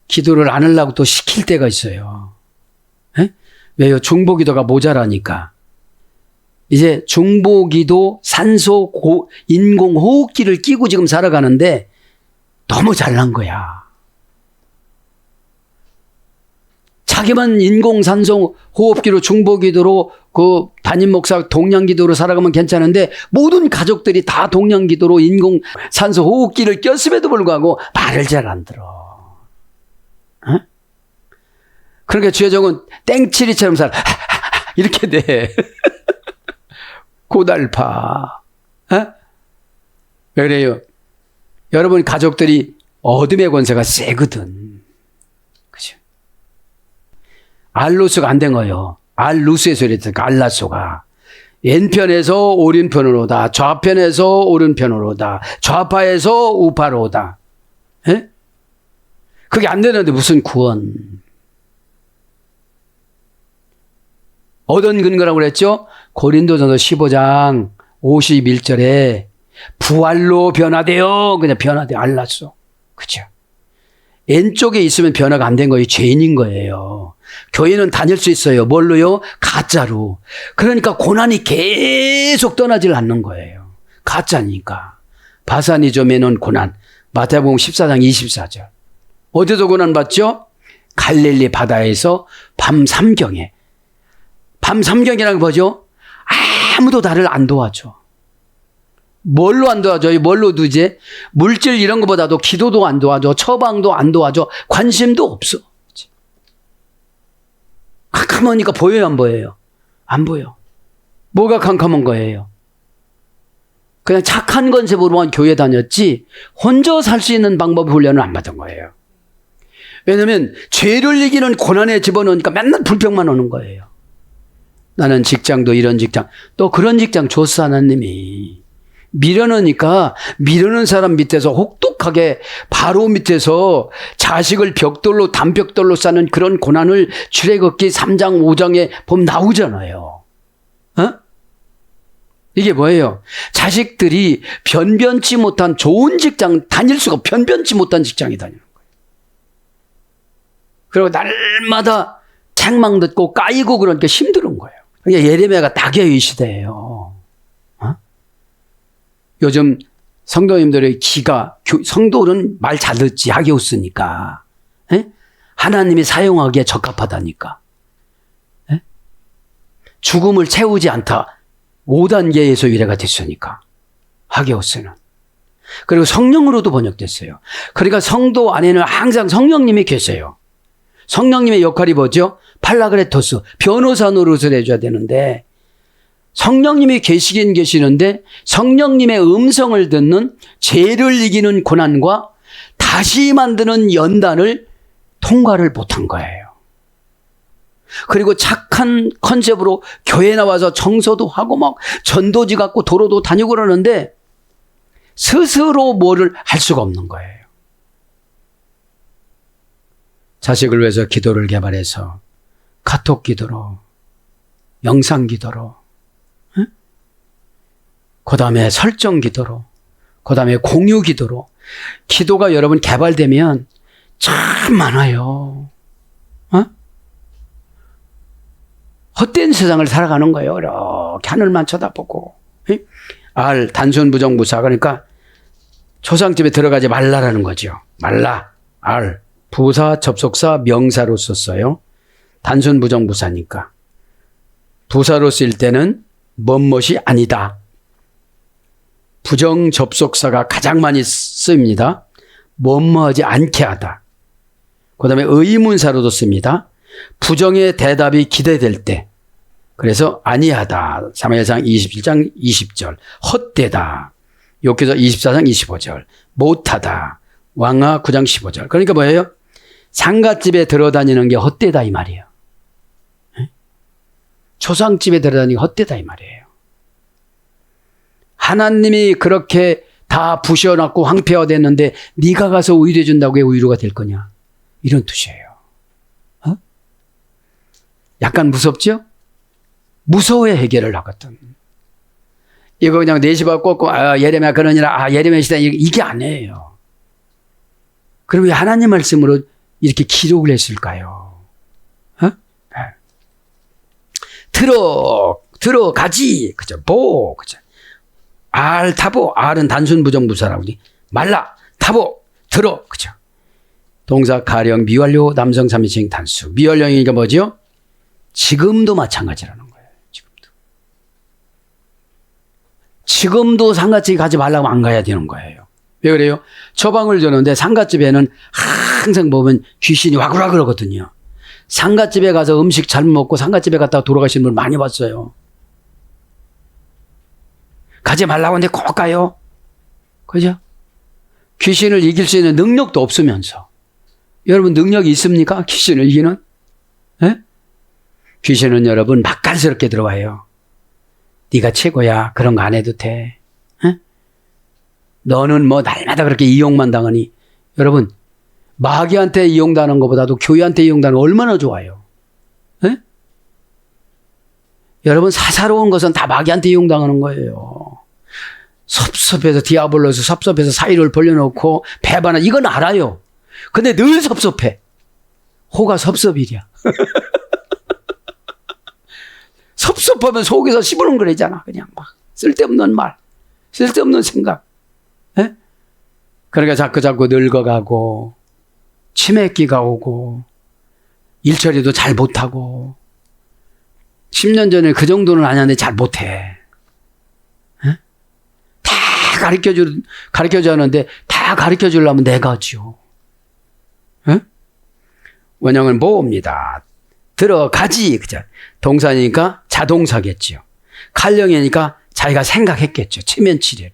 기도를 안 하려고 또 시킬 때가 있어요. 왜요? 중보기도가 모자라니까. 이제 중보기도 산소 인공호흡기를 끼고 지금 살아가는데 너무 잘난 거야. 자기만 인공산소 호흡기로 중보기도로 그 담임 목사 동양기도로 살아가면 괜찮은데 모든 가족들이 다 동양기도로 인공산소 호흡기를 꼈음에도 불구하고 말을 잘 안 들어. 그러니까 주여정은 땡치리처럼 살아. 이렇게 돼. 고달파. 왜 그래요? 여러분 가족들이 어둠의 권세가 세거든. 그죠? 알루스가 안 된 거예요. 알루스의 소리 듣니까 알라소가. 왼편에서 오른편으로다. 좌편에서 오른편으로다. 좌파에서 우파로다. 에? 그게 안 되는데 무슨 구원. 어떤 근거라고 그랬죠? 고린도전서 15장 51절에 부활로 변화되어, 그냥 변화되어 알랐어. 그죠? 왼쪽에 있으면 변화가 안 된 거예요. 죄인인 거예요. 교회는 다닐 수 있어요. 뭘로요? 가짜로. 그러니까 고난이 계속 떠나질 않는 거예요. 가짜니까. 바사니조메논 고난. 마태복음 14장 24절. 어디서 고난 받죠? 갈릴리 바다에서 밤 삼경에. 밤 삼경이라는 거 뭐죠? 아무도 나를 안 도와줘. 뭘로 안 도와줘요? 뭘로 두지? 물질 이런 것보다도 기도도 안 도와줘. 처방도 안 도와줘. 관심도 없어. 캄캄하니까 보여요, 안 보여요? 안 보여. 뭐가 캄캄한 거예요? 그냥 착한 건셉으로만 교회 다녔지 혼자 살 수 있는 방법 훈련을 안 받은 거예요. 왜냐하면 죄를 이기는 고난에 집어넣으니까 맨날 불평만 오는 거예요. 나는 직장도 이런 직장, 또 그런 직장 줬어 하나님이. 밀어넣으니까 밀어넣은 사람 밑에서 혹독하게 바로 밑에서 자식을 벽돌로 담벽돌로 싸는 그런 고난을 출애굽기 3장 5장에 보면 나오잖아요. 이게 뭐예요? 자식들이 변변치 못한 좋은 직장 다닐 수가 변변치 못한 직장에 다니는 거예요. 그리고 날마다 책망 듣고 까이고 그러니까 힘든 거예요. 그러니까 예레미야가 낙여의 시대예요. 요즘 성도님들의 성도는 말 잘 듣지, 하게오스니까. 하나님이 사용하기에 적합하다니까. 죽음을 채우지 않다. 5단계에서 유래가 됐으니까. 하게오스는. 그리고 성령으로도 번역됐어요. 그러니까 성도 안에는 항상 성령님이 계세요. 성령님의 역할이 뭐죠? 팔라그레토스, 변호사 노릇을 해줘야 되는데, 성령님이 계시긴 계시는데 성령님의 음성을 듣는 죄를 이기는 고난과 다시 만드는 연단을 통과를 못한 거예요. 그리고 착한 컨셉으로 교회 나와서 청소도 하고 막 전도지 갖고 도로도 다니고 그러는데 스스로 뭐를 할 수가 없는 거예요. 자식을 위해서 기도를 개발해서 카톡 기도로, 영상 기도로, 그 다음에 설정 기도로, 그 다음에 공유 기도로. 기도가 여러분 개발되면 참 많아요. 헛된 세상을 살아가는 거예요. 이렇게 하늘만 쳐다보고. 알, 단순 부정부사. 그러니까 초상집에 들어가지 말라라는 거죠. 말라, 알, 부사, 접속사, 명사로 썼어요. 단순 부정부사니까. 부사로 쓸 때는 뭐뭇이 아니다. 부정 접속사가 가장 많이 씁니다. 뭐뭐하지 않게 하다. 그 다음에 의문사로도 씁니다. 부정의 대답이 기대될 때. 그래서 아니하다. 사무엘상 21장 20절. 헛되다. 욥기서 24장 25절. 못하다. 왕하 9장 15절. 그러니까 뭐예요? 상갓집에 들어다니는 게 헛되다 이 말이에요. 초상집에 들어다니는 게 헛되다 이 말이에요. 하나님이 그렇게 다 부셔놨고 황폐화됐는데 네가 가서 의뢰해 준다고 왜 의료가 될 거냐. 이런 뜻이에요. 약간 무섭죠? 무서워야 해결을 하거든. 이거 그냥 내시바 꽂고 예레미야 그러니라 예레미야 시대 이게 아니에요. 그럼 왜 하나님 말씀으로 이렇게 기록을 했을까요? 들어가지. 그죠? 그죠? 알, 타보. 알은 단순 부정부사라고. 말라, 타보, 들어. 그죠? 동사, 가령, 미완료, 남성 3인칭 단수. 미완료이니까 뭐죠? 지금도 마찬가지라는 거예요. 지금도 상갓집 가지 말라고 안 가야 되는 거예요. 왜 그래요? 처방을 주는데 상갓집에는 항상 보면 귀신이 와구라 그러거든요. 상갓집에 가서 음식 잘못 먹고 상갓집에 갔다가 돌아가시는 분 많이 봤어요. 가지 말라고 하는데 꼭 가요. 그죠? 귀신을 이길 수 있는 능력도 없으면서. 여러분 능력이 있습니까? 귀신을 이기는? 에? 귀신은 여러분 맛깔스럽게 들어와요. 네가 최고야. 그런 거 안 해도 돼. 에? 너는 뭐 날마다 그렇게 이용만 당하니. 여러분 마귀한테 이용당하는 것보다도 교회한테 이용당하는 거 얼마나 좋아요. 에? 여러분 사사로운 것은 다 마귀한테 이용당하는 거예요. 섭섭해서 디아블로스 섭섭해서 사이를 벌려놓고 배반한 이건 알아요. 근데 늘 섭섭해. 호가 섭섭이랴. 섭섭하면 속에서 시부렁거리잖아. 그냥 막 쓸데없는 말, 쓸데없는 생각. 에? 그러니까 자꾸 늙어가고 치매기가 오고 일처리도 잘 못하고 10년 전에 그 정도는 아니었는데 잘 못해. 에? 다 가르쳐주는데 다 가르쳐주려면 내가죠. 에? 원형은 뭐입니다. 들어가지. 그죠? 동사니까 자동사겠죠. 칼령이니까 자기가 생각했겠죠. 체면치레로.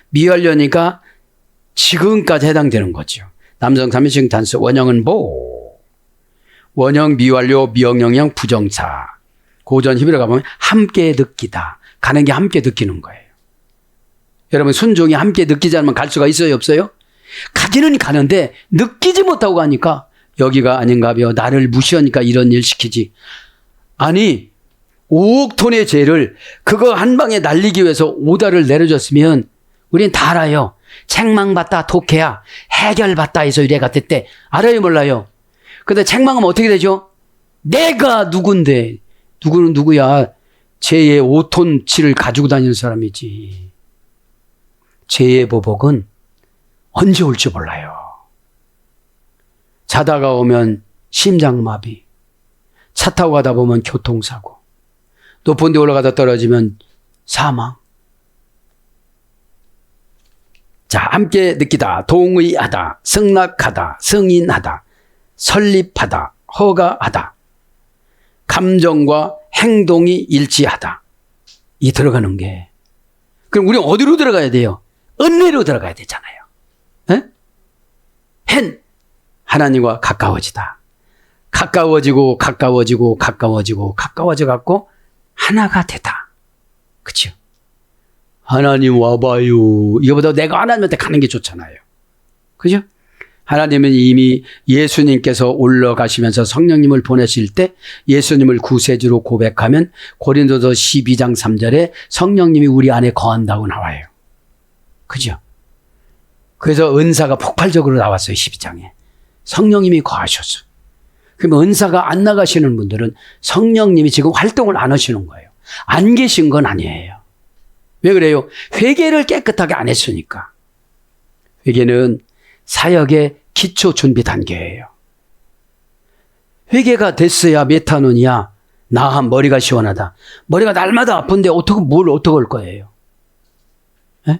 미완료니까 지금까지 해당되는 거죠. 남성 3인칭 단수. 원형은 뭐? 원형 미완료 미형용형 부정사. 고전 히브리어 가보면 함께 느끼다. 가는 게 함께 느끼는 거예요. 여러분 순종이 함께 느끼지 않으면 갈 수가 있어요? 없어요? 가기는 가는데 느끼지 못하고 가니까 여기가 아닌가벼. 나를 무시하니까 이런 일 시키지. 아니 5억 톤의 죄를 그거 한 방에 날리기 위해서 오다를 내려줬으면 우린 다 알아요. 책망받다 독해야 해결받다 해서 이래가 됐대. 알아요 몰라요? 근데 책망하면 어떻게 되죠? 내가 누군데. 누구는 누구야. 죄의 5톤치를 가지고 다니는 사람이지. 죄의 보복은 언제 올지 몰라요. 자다가 오면 심장마비, 차 타고 가다 보면 교통사고, 높은 데 올라가다 떨어지면 사망. 자, 함께 느끼다, 동의하다, 승낙하다, 승인하다, 설립하다, 허가하다, 감정과 행동이 일치하다. 이 들어가는 게. 그럼 우리 어디로 들어가야 돼요? 은혜로 들어가야 되잖아요. 에? 헨. 하나님과 가까워지다. 가까워지고 가까워져 갖고 하나가 되다. 그렇죠? 하나님 와봐요. 이거보다 내가 하나님한테 가는 게 좋잖아요. 그죠? 하나님은 이미 예수님께서 올라가시면서 성령님을 보내실 때 예수님을 구세주로 고백하면 고린도서 12장 3절에 성령님이 우리 안에 거한다고 나와요. 그죠? 그래서 은사가 폭발적으로 나왔어요. 12장에. 성령님이 거하셔서. 그러면 은사가 안 나가시는 분들은 성령님이 지금 활동을 안 하시는 거예요. 안 계신 건 아니에요. 왜 그래요? 회개를 깨끗하게 안 했으니까. 회개는 사역의 기초 준비 단계예요. 회개가 됐어야 메타논이야. 나한 머리가 시원하다. 머리가 날마다 아픈데 어떻게 할 거예요? 에?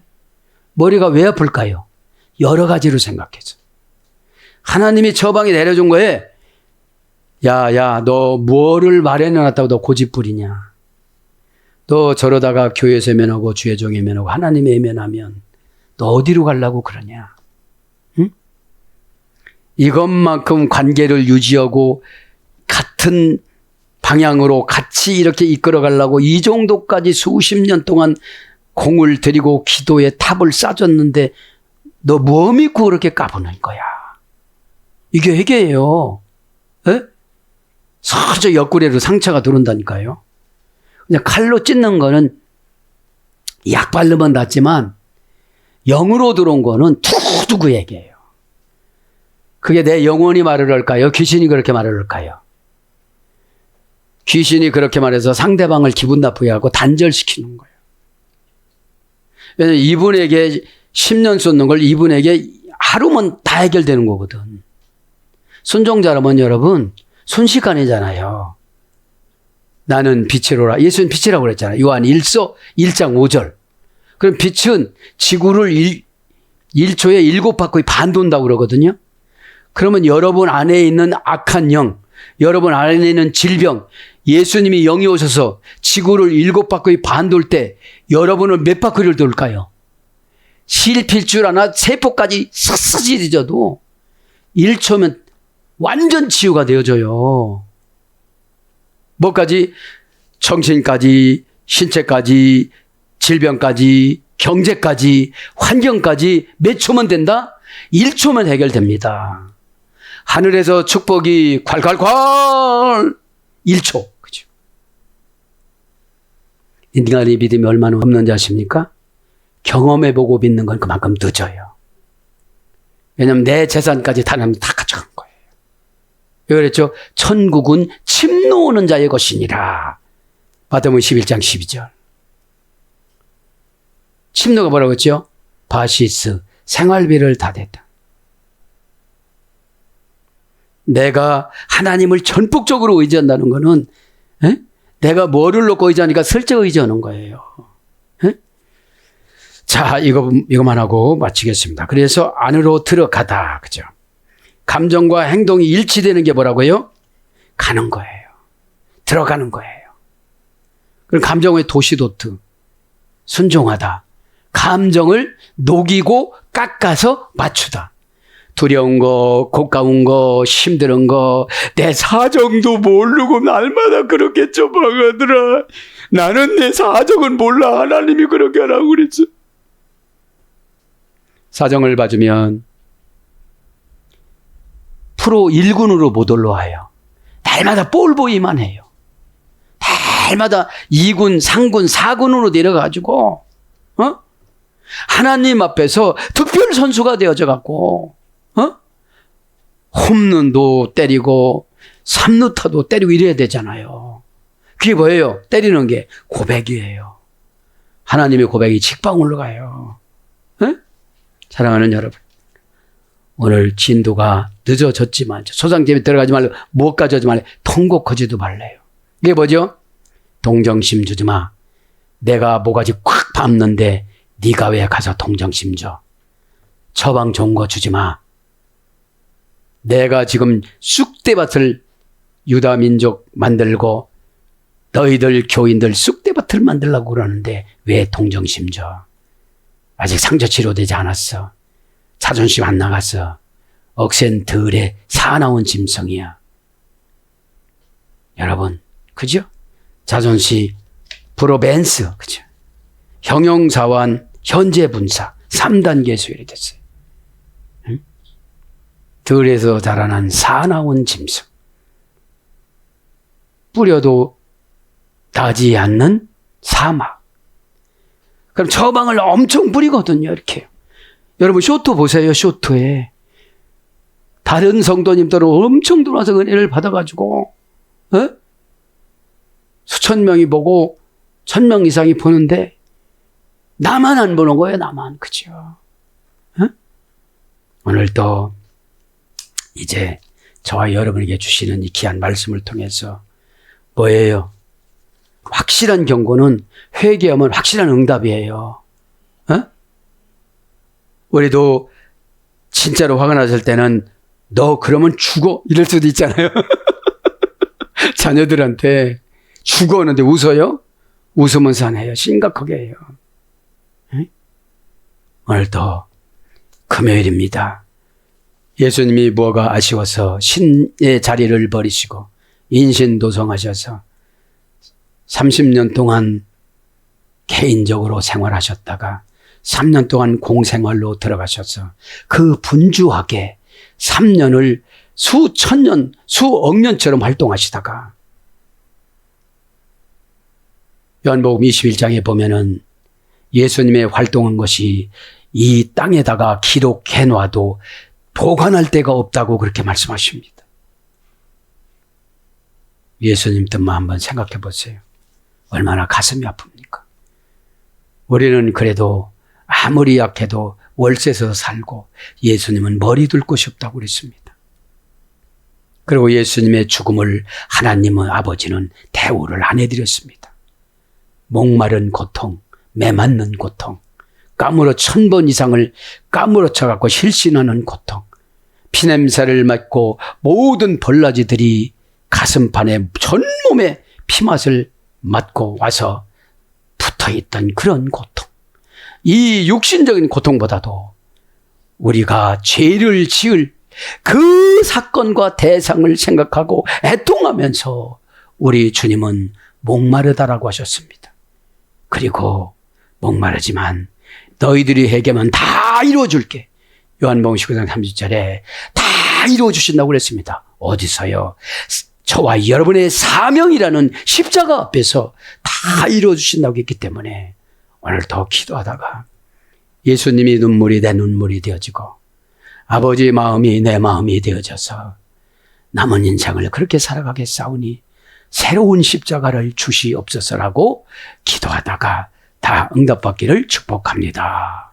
머리가 왜 아플까요? 여러 가지로 생각해서. 하나님이 처방이 내려준 거에 야, 너 뭐를 마련해놨다고 너 고집부리냐. 너 저러다가 교회에서 예면하고 주의 종에 예면하고 하나님의 예면하면 너 어디로 가려고 그러냐. 응? 이것만큼 관계를 유지하고 같은 방향으로 같이 이렇게 이끌어 가려고 이 정도까지 수십 년 동안 공을 들이고 기도에 탑을 쌓아줬는데 너 뭐 믿고 그렇게 까부는 거야. 이게 회개예요. 에? 서저 옆구리로 상처가 들어온다니까요. 그냥 칼로 찢는 거는 약 바르면 낫지만 영으로 들어온 거는 두고두고 얘기해요. 그게 내 영혼이 말을 할까요? 귀신이 그렇게 말을 할까요? 귀신이 그렇게 말해서 상대방을 기분 나쁘게 하고 단절시키는 거예요. 왜냐하면 이분에게 10년 쏟는 걸 이분에게 하루면 다 해결되는 거거든. 순종자라면 여러분 순식간이잖아요. 나는 빛이로라. 예수는 빛이라고 그랬잖아요. 요한 1장 5절. 그럼 빛은 지구를 1초에 7바퀴 반 돈다고 그러거든요. 그러면 여러분 안에 있는 악한 영, 여러분 안에 있는 질병, 예수님이 영이 오셔서 지구를 7바퀴 반 돌 때 여러분은 몇 바퀴를 돌까요? 실필줄 하나 세포까지 싹싹지져도 1초면 완전 치유가 되어져요. 뭐까지? 정신까지, 신체까지, 질병까지, 경제까지, 환경까지 몇 초면 된다? 1초면 해결됩니다. 하늘에서 축복이 콸콸콸 1초. 그죠? 인간의 믿음이 얼마나 없는지 아십니까? 경험해보고 믿는 건 그만큼 늦어요. 왜냐하면 내 재산까지 하나님 다 가져간 거예요. 왜 그랬죠? 천국은 침 놓는 자의 것이니라. 마태복음 11장 12절. 침노가 뭐라고 했죠? 바시스, 생활비를 다 냈다. 내가 하나님을 전폭적으로 의지한다는 것은 내가 뭐를 놓고 의지하니까 슬쩍 의지하는 거예요. 자, 이거만 하고 마치겠습니다. 그래서 안으로 들어가다. 그죠? 감정과 행동이 일치되는 게 뭐라고요? 가는 거예요. 들어가는 거예요. 그럼 감정의 도시도트. 순종하다. 감정을 녹이고 깎아서 맞추다. 두려운 거, 고가운 거, 힘든 거, 내 사정도 모르고 날마다 그렇게 좁아가더라. 나는 내 사정은 몰라. 하나님이 그렇게 하라고 그랬어. 사정을 봐주면 프로 1군으로 못 올라와요. 날마다 볼보이만 해요. 날마다 2군, 3군, 4군으로 내려가지고 하나님 앞에서 특별 선수가 되어져 갖고 홈런도 때리고 3루타도 때리고 이래야 되잖아요. 그게 뭐예요? 때리는 게 고백이에요. 하나님의 고백이 직방울로 가요. 사랑하는 여러분, 오늘 진도가 늦어졌지만 소상집에 들어가지 말고 못 가져오지 말래. 통곡하지도 말래요. 이게 뭐죠? 동정심 주지 마. 내가 모가지 꽉 밟는데 네가 왜 가서 동정심 줘? 처방 좋은 거 주지 마. 내가 지금 쑥대밭을 유다 민족 만들고 너희들 교인들 쑥대밭을 만들려고 그러는데 왜 동정심 줘? 아직 상처 치료되지 않았어. 자존심 안 나갔어. 억센 들에 사나운 짐승이야. 여러분, 그죠? 자존심, 브로벤스, 그죠? 형용사완, 현재분사, 3단계 수혈이 됐어요. 응? 들에서 자라난 사나운 짐승. 뿌려도 닿지 않는 사막. 그럼 처방을 엄청 뿌리거든요. 이렇게. 여러분 쇼트 보세요. 쇼트에. 다른 성도님들은 엄청 들어와서 은혜를 받아가지고 수천 명이 보고 1000명 이상이 보는데 나만 안 보는 거예요. 나만. 그죠? 오늘도 이제 저와 여러분에게 주시는 이 귀한 말씀을 통해서 뭐예요? 확실한 경고는 회개하면 확실한 응답이에요. 우리도 진짜로 화가 났을 때는 너 그러면 죽어 이럴 수도 있잖아요. 자녀들한테 죽어는데 웃어요? 웃으면서 안 해요. 심각하게 해요. 오늘도 금요일입니다. 예수님이 뭐가 아쉬워서 신의 자리를 버리시고 인신도성하셔서 30년 동안 개인적으로 생활하셨다가 3년 동안 공생활로 들어가셔서 그 분주하게 3년을 수천 년, 수억 년처럼 활동하시다가 요한복음 21장에 보면은 예수님의 활동한 것이 이 땅에다가 기록해 놔도 보관할 데가 없다고 그렇게 말씀하십니다. 예수님 뜻만 한번 생각해 보세요. 얼마나 가슴이 아픕니까? 우리는 그래도 아무리 약해도 월세에서 살고 예수님은 머리 둘 곳이 없다고 그랬습니다. 그리고 예수님의 죽음을 하나님의 아버지는 대우를 안 해드렸습니다. 목마른 고통, 매맞는 고통, 까무러 1000번 이상을 까무러쳐 갖고 실신하는 고통, 피냄새를 맡고 모든 벌라지들이 가슴판에 전몸에 피맛을 맡고 와서 붙어있던 그런 고통. 이 육신적인 고통보다도 우리가 죄를 지을 그 사건과 대상을 생각하고 애통하면서 우리 주님은 목마르다라고 하셨습니다. 그리고 목마르지만 너희들이 회개하면 다 이루어줄게. 요한복음 19장 30절에 다 이루어주신다고 그랬습니다. 어디서요? 저와 여러분의 사명이라는 십자가 앞에서 다 이루어주신다고 했기 때문에 오늘 더 기도하다가 예수님이 눈물이 내 눈물이 되어지고 아버지의 마음이 내 마음이 되어져서 남은 인생을 그렇게 살아가겠사오니 새로운 십자가를 주시옵소서라고 기도하다가 다 응답받기를 축복합니다.